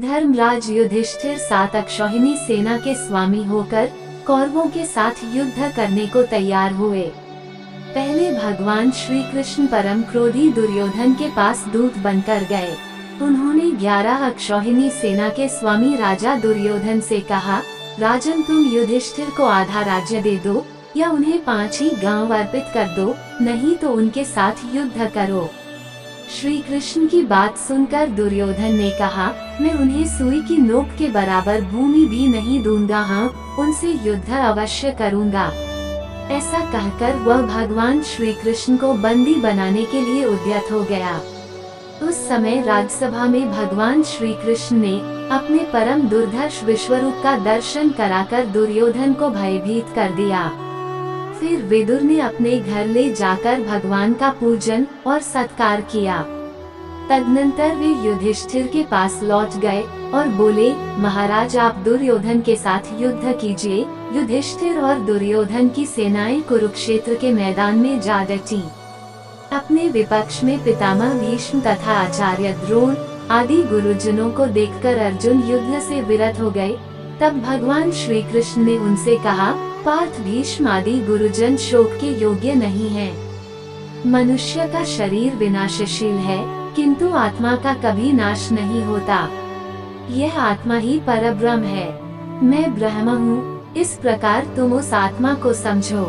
धर्मराज युधिष्ठिर 7 अक्षौहिणी सेना के स्वामी होकर कौरवों के साथ युद्ध करने को तैयार हुए। पहले भगवान श्री कृष्ण परम क्रोधी दुर्योधन के पास दूत बनकर गए। उन्होंने 11 अक्षौहिणी सेना के स्वामी राजा दुर्योधन से कहा, राजन तुम युधिष्ठिर को आधा राज्य दे दो या उन्हें 5 ही गांव अर्पित कर दो, नहीं तो उनके साथ युद्ध करो। श्री कृष्ण की बात सुनकर दुर्योधन ने कहा, मैं उन्हें सुई की नोक के बराबर भूमि भी नहीं दूंगा, हाँ उनसे युद्ध अवश्य करूंगा। ऐसा कहकर वह भगवान श्री कृष्ण को बंदी बनाने के लिए उद्यत हो गया। उस समय राजसभा में भगवान श्री कृष्ण ने अपने परम दुर्धर्ष विश्वरूप का दर्शन कराकर दुर्योधन को भयभीत कर दिया। फिर विदुर ने अपने घर ले जाकर भगवान का पूजन और सत्कार किया। तदनंतर वे युधिष्ठिर के पास लौट गए और बोले, महाराज आप दुर्योधन के साथ युद्ध कीजिए। युधिष्ठिर और दुर्योधन की सेनाएं कुरुक्षेत्र के मैदान में जा डटी। अपने विपक्ष में पितामह भीष्म तथा आचार्य द्रोण आदि गुरुजनों को देखकर अर्जुन युद्ध से विरत हो गए। तब भगवान श्री कृष्ण ने उनसे कहा, पार्थ भीष्म आदि गुरुजन शोक के योग्य नहीं हैं। मनुष्य का शरीर विनाशशील है, किंतु आत्मा का कभी नाश नहीं होता। यह आत्मा ही परब्रह्म है। मैं ब्रह्म हूँ, इस प्रकार तुम उस आत्मा को समझो।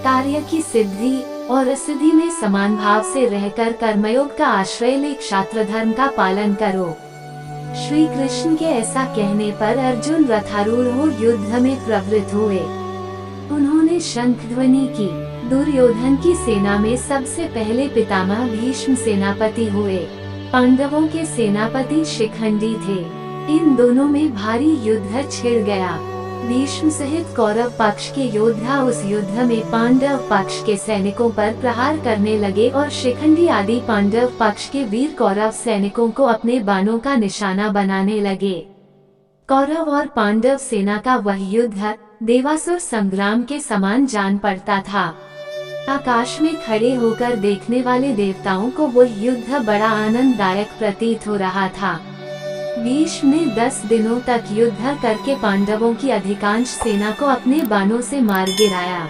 कार्य की सिद्धि और असिद्धि में समान भाव से रहकर कर्मयोग का आश्रय ले क्षात्र धर्म का पालन करो। श्री कृष्ण के ऐसा कहने पर अर्जुन रथारूढ़ हो युद्ध में प्रवृत्त हुए। उन्होंने शंख ध्वनि की। दुर्योधन की सेना में सबसे पहले पितामह भीष्म सेनापति हुए। पांडवों के सेनापति शिखंडी थे। इन दोनों में भारी युद्ध छिड़ गया। भीष्म सहित कौरव पक्ष के योद्धा उस युद्ध में पांडव पक्ष के सैनिकों पर प्रहार करने लगे और शिखंडी आदि पांडव पक्ष के वीर कौरव सैनिकों को अपने बाणों का निशाना बनाने लगे। कौरव और पांडव सेना का वह युद्ध देवासुर संग्राम के समान जान पड़ता था। आकाश में खड़े होकर देखने वाले देवताओं को वह युद्ध बड़ा आनंददायक प्रतीत हो रहा था। भीष्म ने 10 दिनों तक युद्ध करके पांडवों की अधिकांश सेना को अपने बाणों से मार गिराया।